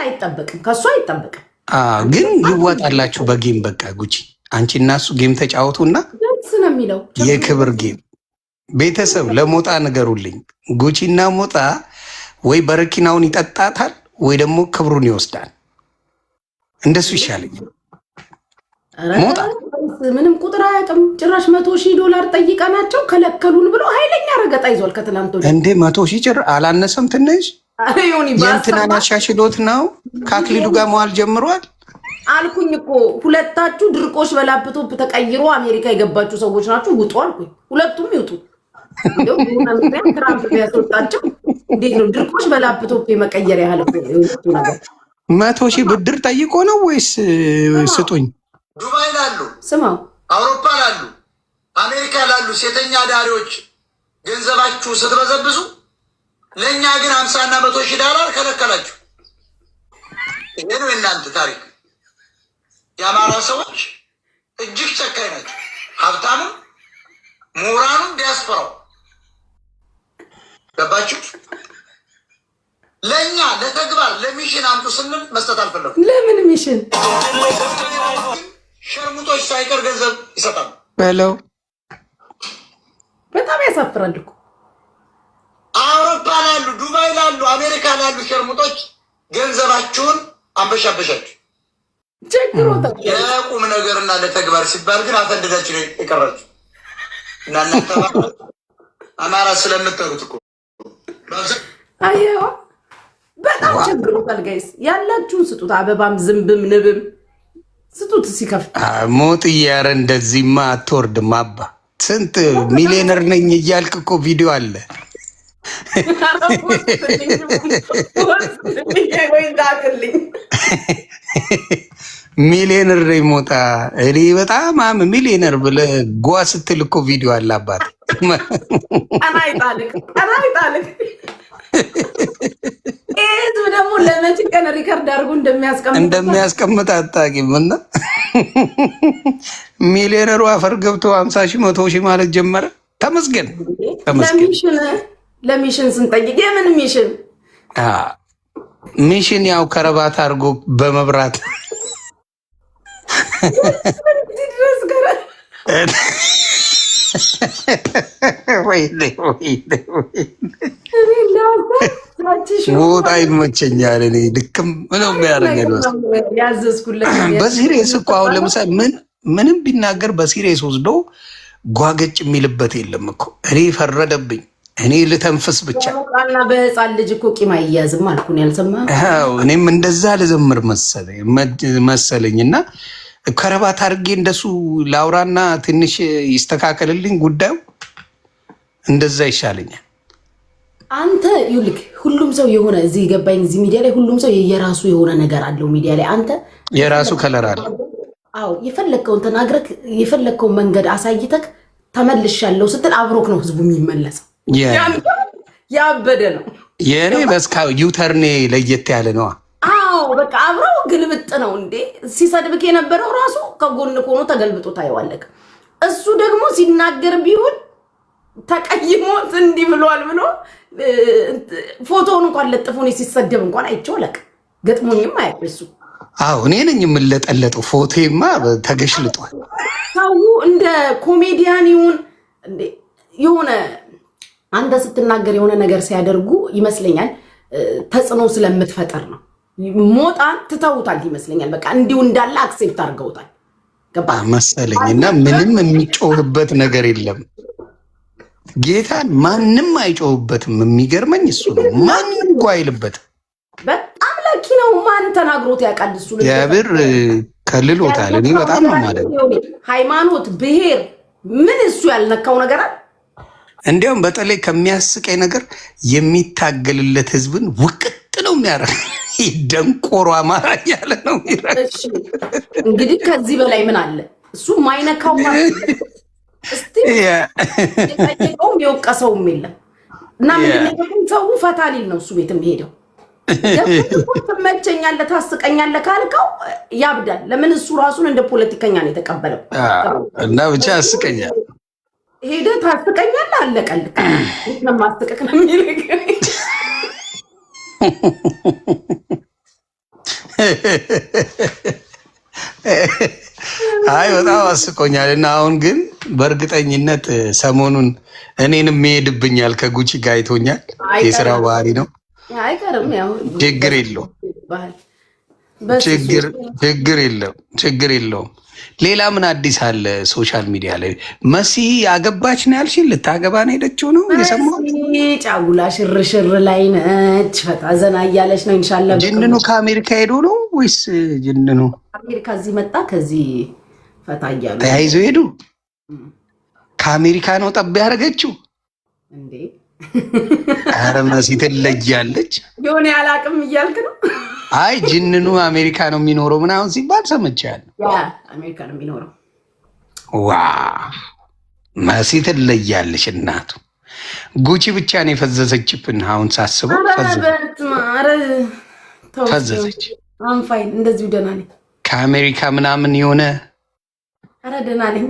አይጠበቅም፣ ከሱ አይጠበቅም። ግን ይዋጣላችሁ በጌም በቃ ጉቺ አንቺ እና እሱ ጌም ተጫወቱና ደስ ነው የሚለው የክብር ጌም። ቤተሰብ ለሞጣ ንገሩልኝ። ጉቺና ሞጣ ወይ በረኪናውን ይጠጣታል ወይ ደግሞ ክብሩን ይወስዳል። እንደሱ ይሻለኛል። ሞጣ ምንም ቁጥር አያውቅም። ጭራሽ $100,000 ጠይቀናቸው ከለከሉን ብሎ ኃይለኛ ረገጣ ይዟል። ከትላንት ወዲያ እንዴ 100,000 ጭር አላነሰም። ትንሽ የእንትናን አሻሽሎት ነው ከአክሊሉ ጋር መዋል ጀምሯል አልኩኝ እኮ። ሁለታችሁ ድርቆሽ በላፕቶፕ ተቀይሮ አሜሪካ የገባችሁ ሰዎች ናችሁ፣ ውጡ አልኩኝ። ሁለቱም ይውጡ። ትራምፕ ቢያስወጣቸው እንዴት ነው ድርቆሽ በላፕቶፕ የመቀየር ያህል ነገር። 100,000 ብድር ጠይቆ ነው ወይስ ስጡኝ? ዱባይ ላሉ ስማው፣ አውሮፓ ላሉ፣ አሜሪካ ላሉ ሴተኛ ዳሪዎች ገንዘባችሁ ስትበዘብዙ ለእኛ ግን 50 እና $100,000 ከለከላችሁ። ይሄ ነው የእናንተ ታሪክ። የአማራ ሰዎች እጅግ ጨካኝ ናቸው። ሀብታሙም፣ ምሁራኑም፣ ዲያስፖራው ገባችሁ? ለእኛ ለተግባር ለሚሽን አምጡ ስንል መስጠት አልፈለጉም። ለምን ሚሽን? ሸርሙጦች ሳይቀር ገንዘብ ይሰጣሉ በለው። በጣም ያሳፍራል እኮ። አውሮፓ ላሉ፣ ዱባይ ላሉ፣ አሜሪካ ላሉ ሸርሙጦች ገንዘባችሁን አንበሻበሻችሁ። ለቁም ነገርና ለተግባር ሲባል ግን አፈንድዳችሁ ነው የቀራችሁ። እና እናንተ አማራ ስለምትጠሩት እኮ አየዋ በጣም ቸግሮታል። ጋይስ ያላችሁን ስጡት። አበባም ዝንብም ንብም ስጡት። ሲከፍት ሞት እያረ እንደዚህማ አትወርድም። አባ ስንት ሚሊዮነር ነኝ እያልክ እኮ ቪዲዮ አለ። ሚሊዮነር ነኝ ሞጣ እኔ በጣም ሚሊዮነር ብለህ ጓ ስትል እኮ ቪዲዮ አለ። አባት ቀናይጣልክ ህዝብ ደግሞ ለመቼ ቀን ሪከርድ አድርጎ እንደሚያስቀምጥ አታውቂም። እና ሚሊዮነሩ አፈር ገብቶ 50,000 100,000 ማለት ጀመረ። ተመስገን ለሚሽን ስንጠይቅ የምን ሚሽን? ሚሽን ያው ከረባት አድርጎ በመብራት ሞጣ ይመቸኛል። እኔ ልክም ነው የሚያደርገን በሲሪየስ እኮ አሁን ለምሳሌ ምንም ቢናገር በሲሪየስ ወስዶ ጓገጭ የሚልበት የለም እኮ። እኔ ፈረደብኝ፣ እኔ ልተንፍስ ብቻ። እና በህፃን ልጅ እኮ ቂም አይያዝም አልኩን። ያልሰማህ? እኔም እንደዛ ልዘምር መሰለኝ እና ከረባት አድርጌ እንደሱ ላውራና ትንሽ ይስተካከልልኝ ጉዳዩ፣ እንደዛ ይሻለኛል። አንተ ይልክ ሁሉም ሰው የሆነ እዚህ ገባኝ። እዚህ ሚዲያ ላይ ሁሉም ሰው የራሱ የሆነ ነገር አለው። ሚዲያ ላይ አንተ የራሱ ከለር አለ። አዎ የፈለግከውን ተናግረክ የፈለግከውን መንገድ አሳይተክ ተመልሻለሁ ስትል አብሮክ ነው ህዝቡ የሚመለሰው። ያበደ ነው። የእኔ በስካ ዩተርኔ ለየት ያለ ነዋ። አዎ በቃ አብረው ግልብጥ ነው እንዴ። ሲሰድብክ የነበረው ራሱ ከጎን ሆኖ ተገልብጦ ታየዋለክ። እሱ ደግሞ ሲናገር ቢሆን ተቀይሞት እንዲህ ብሏል ብሎ ፎቶውን እንኳን ለጥፎ ሲሰደብ እንኳን አይቼውለክ ገጥሞኝም አይደሱ። አዎ እኔ ነኝ የምለጠለጠው። ፎቶማ ተገሽልጧል። ሰው እንደ ኮሜዲያን ይሁን እንዴ የሆነ አንተ ስትናገር የሆነ ነገር ሲያደርጉ ይመስለኛል ተጽዕኖ ስለምትፈጠር ነው። ሞጣን ትተውታል ይመስለኛል። በቃ እንዲሁ እንዳለ አክሴፕት አድርገውታል። ገባ መሰለኝ። እና ምንም የሚጮህበት ነገር የለም። ጌታን ማንም አይጮህበትም። የሚገርመኝ እሱ ነው። ማንም እኮ አይልበትም። በጣም ለኪ ነው። ማን ተናግሮት ያውቃል? እሱ እግዚአብሔር ከልሎታል። እኔ በጣም ነው ማለት ነው። ሃይማኖት፣ ብሔር ምን እሱ ያልነካው ነገር አለ? እንዲያውም በተለይ ከሚያስቀኝ ነገር የሚታገልለት ህዝብን ውቅጥ ነው የሚያደርግ። ደንቆሮ አማራ እያለ ነው። እንግዲህ ከዚህ በላይ ምን አለ? እሱ ማይነካው የጠየቀውም የወቀሰውም የለም። እና ምንድን ሰው ፈታ ሊል ነው እሱ ቤት የሚሄደው። ትመቸኛለህ፣ ታስቀኛለህ ካልከው ያብዳል። ለምን እሱ ራሱን እንደ ፖለቲከኛ ነው የተቀበለው። እና ብቻ ያስቀኛል። ሄደህ ታስቀኛለህ፣ አለቀልህ። ለማስቀቅ ነው የሚልክ አይ በጣም አስቆኛል። እና አሁን ግን በእርግጠኝነት ሰሞኑን እኔንም ይሄድብኛል ከጉቺ ጋር አይቶኛል። የስራ ባህሪ ነው። አይቀርም። ያው ችግር የለውም፣ ችግር የለውም። ሌላ ምን አዲስ አለ? ሶሻል ሚዲያ ላይ መሲ አገባች ነው ያልሽኝ? ልታገባ ነው ሄደችው ነው የሰማሁት። ጫጉላ ሽርሽር ላይ ነች። ፈታ ዘና እያለች ነው። ኢንሻላህ ጅንኑ ከአሜሪካ ሄዶ ነው ወይስ ጅንኑ አሜሪካ እዚህ መጣ? ከዚህ ፈታ እያሉ ተያይዘው ሄዱ። ከአሜሪካ ነው ጠብ ያደረገችው እንዴ? ኧረ መሲ ትለያለች። የሆነ ያላቅም እያልክ ነው? አይ ጅንኑ አሜሪካ ነው የሚኖረው ምናምን ሲባል ሰምቻለሁ። አሜሪካ ነው የሚኖረው። ዋ መሲ ትለያለች እናቱ። ጉቺ ብቻ ነው የፈዘዘችብን። አሁን ሳስበው ፈዘዘች። አንፋይን እንደዚሁ ደህና ነኝ። ከአሜሪካ ምናምን የሆነ ኧረ ደህና ነኝ።